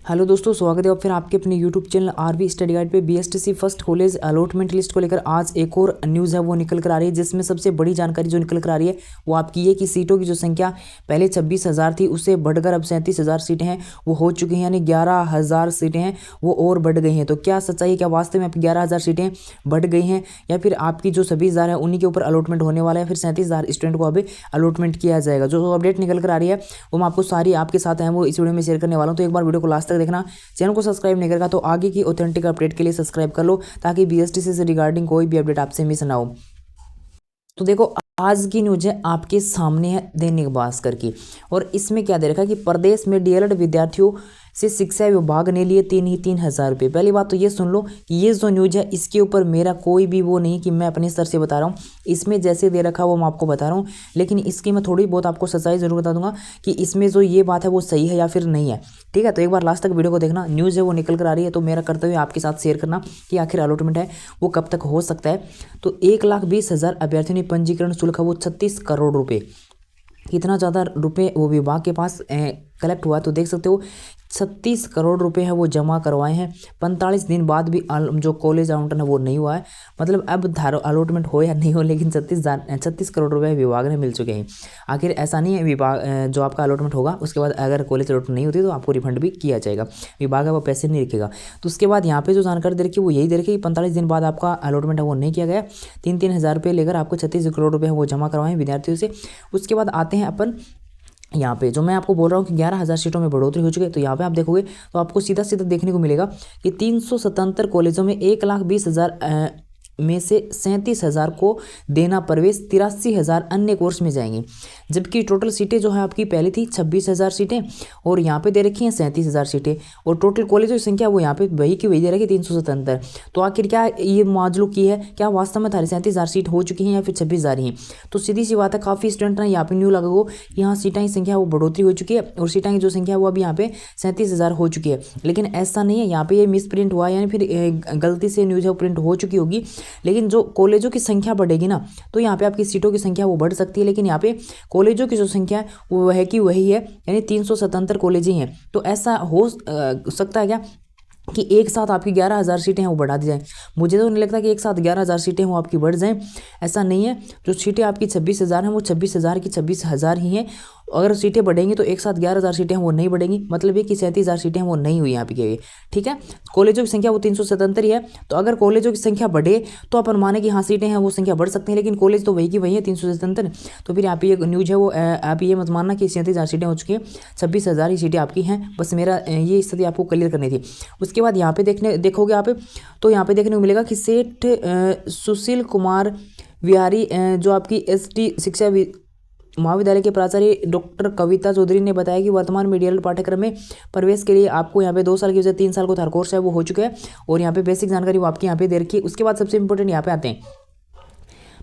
Hello दोस्तों, स्वागत है और फिर आपके अपने YouTube channel RV study guide पे BSTC first college allotment list को लेकर आज एक और न्यूज़ है वो निकल कर आ रही है, जिसमें सबसे बड़ी जानकारी जो निकल कर आ रही है वो आपकी ये कि सीटों की जो संख्या पहले 26,000 थी उससे बढ़कर अब 37,000 सीटें हैं वो हो चुकी हैं, यानी 11,000 सीटें हैं वो और बढ़ गई हैं। तो क्या सच्चाई है, क्या वास्तव में आपकी 11,000 सीटें बढ़ गई हैं या फिर आपकी जो 26,000 है उन्हीं के ऊपर अलॉटमेंट होने वाला है, फिर 37,000 स्टूडेंट को अभी अलॉटमेंट किया जाएगा। जो अपडेट निकल कर आ रही है वो मैं आपको सारी आपके साथ है वो इस वीडियो में शेयर करने वाला हूँ। तो एक बार वीडियो को लास्ट तक देखना, चैनल को सब्सक्राइब नहीं करेगा तो आगे की ऑथेंटिक अपडेट के लिए सब्सक्राइब कर लो ताकि बीएसटीसी से रिगार्डिंग कोई भी अपडेट आपसे मिस ना हो। तो देखो, आज की न्यूज है आपके सामने है दैनिक भास्कर की, और इसमें क्या दे रखा है कि प्रदेश में डीएलएड विद्यार्थियों से शिक्षा विभाग ने लिए 3,000 रुपये। पहली बात तो ये सुन लो कि ये जो न्यूज है इसके ऊपर मेरा कोई भी वो नहीं कि मैं अपने स्तर से बता रहा हूँ, इसमें जैसे दे रखा है वो मैं आपको बता रहा हूँ, लेकिन इसकी मैं थोड़ी बहुत आपको सच्चाई जरूर बता दूंगा कि इसमें जो ये बात है वो सही है या फिर नहीं है। ठीक है, तो एक बार लास्ट तक वीडियो को देखना, न्यूज़ है वो निकल कर आ रही है तो मेरा कर्तव्य आपके साथ शेयर करना कि आखिर अलॉटमेंट है वो कब तक हो सकता है। तो 1,20,000 अभ्यर्थियों ने पंजीकरण शुल्क है वो 36 करोड़ रुपये, इतना ज़्यादा रुपये वो विभाग के पास कलेक्ट हुआ। तो देख सकते हो 36 करोड़ रुपए है वो जमा करवाए हैं। 45 दिन बाद भी जो कॉलेज आवंटन है वो नहीं हुआ है, मतलब अब अलॉटमेंट हो या नहीं हो, लेकिन 36 करोड़ रुपए विभाग ने मिल चुके हैं। आखिर ऐसा नहीं है, विभाग जो आपका अलॉटमेंट होगा उसके बाद अगर कॉलेज अलॉटमेंट नहीं होती तो आपको रिफंड भी किया जाएगा, विभाग है वो पैसे नहीं रखेगा। तो उसके बाद यहाँ पे जो जानकारी दे रखी है वो यही दे रखी है कि 45 दिन बाद आपका अलॉटमेंट है वो नहीं किया गया, 3,000 रुपये लेकर आपको 36 करोड़ रुपये वो जमा करवाएं विद्यार्थियों से। उसके बाद आते हैं अपन यहाँ पे, जो मैं आपको बोल रहा हूँ कि 11,000 सीटों में बढ़ोतरी हो चुकी है। तो यहाँ पे आप देखोगे तो आपको सीधा सीधा देखने को मिलेगा कि 377 कॉलेजों में 1,20,000 में से 37,000 को देना प्रवेश, 83,000 अन्य कोर्स में जाएंगे। जबकि टोटल सीटें जो है आपकी पहले थी 26,000 सीटें और यहाँ पे दे रखी हैं 37,000 सीटें, और टोटल कॉलेजों की संख्या वो यहाँ पे वही की वही दे रखी है 377। तो आखिर क्या ये माजलू की है, क्या वास्तव में 37,000 सीट हो चुकी हैं या फिर 26,000 ही हैं? तो सीधी सी बात है, काफ़ी स्टूडेंट ना यहाँ पे न्यू लगो कि यहाँ सीटां की संख्या वो बढ़ोतरी हो चुकी है और सीटां की जो संख्या वो अभी यहाँ पे 37,000 हो चुकी है, लेकिन ऐसा नहीं है। यहाँ पे ये मिस प्रिंट हुआ यानी फिर गलती से न्यूज़ है प्रिंट हो चुकी होगी, लेकिन जो कॉलेजों की संख्या बढ़ेगी ना तो यहाँ पे आपकी सीटों की संख्या वो बढ़ सकती है, लेकिन यहाँ पे कॉलेजों की जो संख्या है वो है कि वही है, यानी 377 कॉलेज ही हैं। तो ऐसा हो सकता है क्या कि एक साथ आपकी 11,000 सीटें हैं वो बढ़ा दी जाएँ? मुझे तो नहीं लगता कि एक साथ 11,000 सीटें वो आपकी बढ़ जाएँ, ऐसा नहीं है। जो सीटें आपकी 26,000 हैं वो 26,000 की 26,000 ही हैं। अगर सीटें बढ़ेंगी तो एक साथ 11,000 सीटें हैं वो नहीं बढ़ेंगी, मतलब ये कि 37,000 सीटें हैं वो नहीं हुई यहाँ पे। ठीक है, कॉलेजों की संख्या वो 377 ही है। तो अगर कॉलेजों की संख्या बढ़े तो अपन माने कि हाँ सीटें हैं वो संख्या बढ़ सकती हैं, लेकिन कॉलेज तो वही की वही है 377। तो फिर आप ये न्यूज़ है वो आप ये मत मानना कि 37,000 सीटें हो चुकी हैं, 26,000 ही सीटें आपकी हैं। बस मेरा ये स्थिति आपको क्लियर करनी थी। उसके बाद यहाँ पे देखोगे आप, तो यहाँ पे देखने को मिलेगा कि सेठ सुशील कुमार विहारी जो आपकी एसटी शिक्षा महाविद्यालय के प्राचार्य डॉक्टर कविता चौधरी ने बताया कि वर्तमान में डीएलएड पाठ्यक्रम में प्रवेश के लिए आपको यहाँ पे 2 साल की वजह 3 साल को थार कोर्स है वो हो चुका है, और यहाँ पे बेसिक जानकारी वो आपकी यहाँ पे दे रखी है। उसके बाद सबसे इंपॉर्टेंट यहाँ पे आते हैं,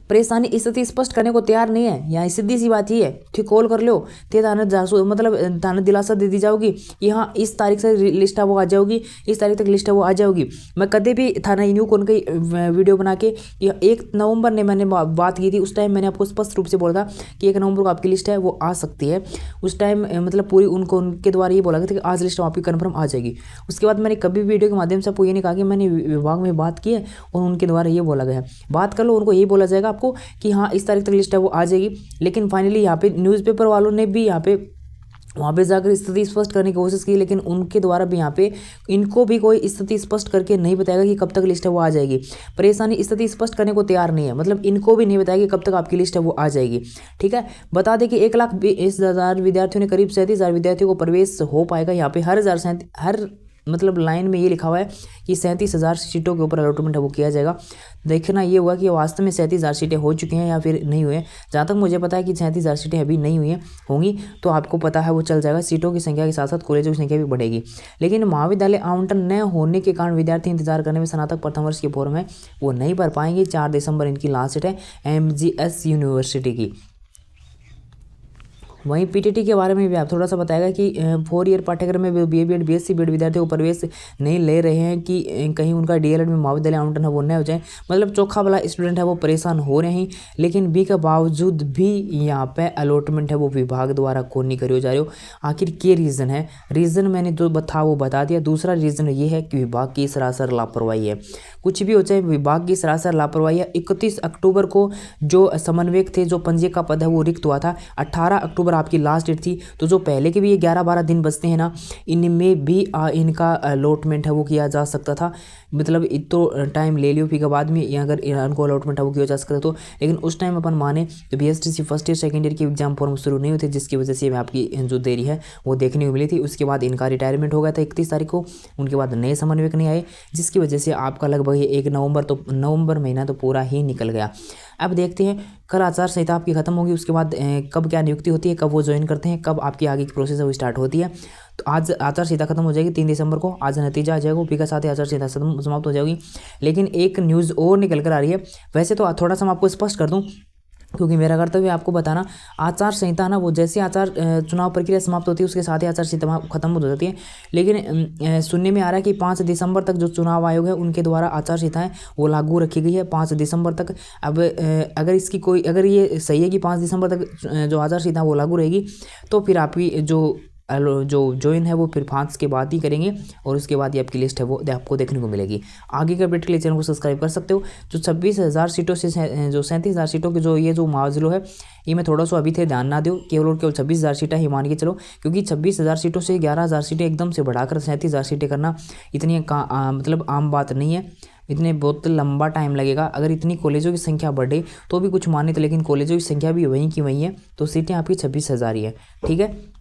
परेशानी स्थिति स्पष्ट करने को तैयार नहीं है। यहाँ सीधी सी बात ये है, ठीक कॉल कर लो थे थाना मतलब थाना दिलासा दे दी जाओगी कि हाँ इस तारीख से लिस्ट है वो आ जाओगी, इस तारीख तक लिस्ट है वो आ जाओगी। मैं कभी भी थाना न्यू कौन की वीडियो बना के 1 नवंबर ने मैंने बात की थी, उस टाइम मैंने आपको स्पष्ट रूप से बोला था कि 1 नवंबर को आपकी लिस्ट है वो आ सकती है। उस टाइम मतलब पूरी उनके द्वारा ये बोला गया था कि आज लिस्ट आपकी कन्फर्म आ जाएगी। उसके बाद मैंने कभी भी वीडियो के माध्यम से आपको ये नहीं कहा कि मैंने विभाग में बात की है और उनके द्वारा ये बोला गया है, बात कर लो, उनको ये बोला जाएगा आपको कि हाँ इस तारीख तक लिस्ट है वो आ जाएगी। लेकिन फाइनली यहाँ पे न्यूज़पेपर वालों ने भी यहाँ पे वहाँ पे जाकर स्थिति स्पष्ट करने की कोशिश की, लेकिन उनके द्वारा भी यहाँ पे इनको भी कोई स्थिति स्पष्ट करके नहीं बताएगा कि कब तक लिस्ट है वो आ जाएगी। परेशानी स्थिति स्पष्ट करने को तैयार नहीं है, मतलब इनको भी नहीं बताएगा कि कब तक आपकी लिस्ट है वो आ जाएगी। ठीक है, बता दें कि 1,20,000 विद्यार्थियों ने करीब 37,000 विद्यार्थियों को प्रवेश हो पाएगा। यहाँ पे हर मतलब लाइन में ये लिखा हुआ है कि 37,000 सीटों के ऊपर अलॉटमेंट है वो किया जाएगा। देखना ये हुआ कि वास्तव में 37,000 सीटें हो चुकी हैं या फिर नहीं हुए हैं। जहाँ तक मुझे पता है कि 37,000 सीटें अभी नहीं हुई हैं, होंगी तो आपको पता है वो चल जाएगा। सीटों की संख्या के साथ साथ कॉलेजों की संख्या भी बढ़ेगी, लेकिन महाविद्यालय आवंटन न होने के कारण विद्यार्थी इंतजार करने में स्नातक प्रथम वर्ष के फॉर्म है वो नहीं भर पाएंगे। 4 दिसंबर इनकी लास्ट डेट है MGS यूनिवर्सिटी की। वहीं पीटीटी के बारे में भी आप थोड़ा सा बताएगा कि 4 ईयर पाठ्यक्रम में बीए बीएड बीएससी बीएड विद्यार्थियों को प्रवेश नहीं ले रहे हैं कि कहीं उनका डीएलएड में महाविद्यालय आवंटन है वो न हो जाए। मतलब चोखा वाला स्टूडेंट है वो परेशान हो रहे हैं, लेकिन बी के बावजूद भी यहाँ पे अलॉटमेंट है वो विभाग द्वारा कौन नहीं करी जा रही हो। आखिर क्या रीज़न है? रीज़न मैंने जो वो बता दिया। दूसरा रीज़न ये है कि विभाग की सरासर लापरवाही है। कुछ भी हो चाहे विभाग की सरासर लापरवाही है। 31 अक्टूबर को जो समन्वयक थे, जो पंजी का पद है वो रिक्त हुआ था। 18 अक्टूबर आपकी लास्ट डेट थी। तो जो पहले के भी ये 11-12 दिन बचते हैं ना, इनमें भी इनका अलॉटमेंट है वो किया जा सकता था। मतलब तो टाइम ले लियो, फिर के बाद में अगर इनको अलॉटमेंट है वो किया जा सकता तो, लेकिन उस टाइम अपन माने तो BSTC first year second year की एग्जाम फॉर्म शुरू नहीं होते, जिसकी वजह से आपकी जो देरी है वो देखने को मिली थी। उसके बाद इनका रिटायरमेंट हो गया था 31 तारीख को। उनके बाद नए समन्वयक नहीं आए, जिसकी वजह से आपका लगभग 1 नवंबर महीना तो पूरा ही निकल गया। अब देखते हैं कल आचार संहिता आपकी खत्म होगी, उसके बाद कब क्या नियुक्ति होती है, कब वो ज्वाइन करते हैं, कब आपकी आगे की प्रोसेस है वो स्टार्ट होती है। तो आज आचार संहिता खत्म हो जाएगी 3 दिसंबर को, आज नतीजा आ जाएगा, उसी के साथ ही आचार संहिता समाप्त हो जाएगी। लेकिन एक न्यूज़ और निकल कर आ रही है। वैसे तो थोड़ा सा मैं आपको स्पष्ट कर दूं, क्योंकि मेरा कर्तव्य आपको बताना। आचार संहिता ना वो जैसे चुनाव प्रक्रिया समाप्त होती है उसके साथ ही आचार संहिता खत्म हो जाती है। लेकिन सुनने में आ रहा है कि 5 दिसंबर तक जो चुनाव आयोग है उनके द्वारा आचार संहिताएं वो लागू रखी गई है 5 दिसंबर तक। अब अगर ये सही है कि 5 दिसंबर तक जो आचार संहिता वो लागू रहेगी, तो फिर आपकी जो ज्वाइन है वो फिर 5 के बाद ही करेंगे, और उसके बाद ही आपकी लिस्ट है वो आपको देखने को मिलेगी। आगे के अपडेट के लिए चैनल को सब्सक्राइब कर सकते हो। जो 26,000 सीटों से जो 37,000 सीटों की जो ये जो मुआवजलो है, ये मैं थोड़ा सा अभी थे ध्यान ना दो, केवल और केवल 26,000 सीटें ही मान के चलो, क्योंकि 26,000 सीटों से 11,000 सीटें एकदम से बढ़ाकर 37,000 सीटें करना इतनी मतलब आम बात नहीं है। इतने बहुत लंबा टाइम लगेगा। अगर इतनी कॉलेजों की संख्या बढ़े तो भी कुछ माने तो, लेकिन कॉलेजों की संख्या भी वहीं की वहीं है, तो सीटें आपकी 26,000 ही है। ठीक है।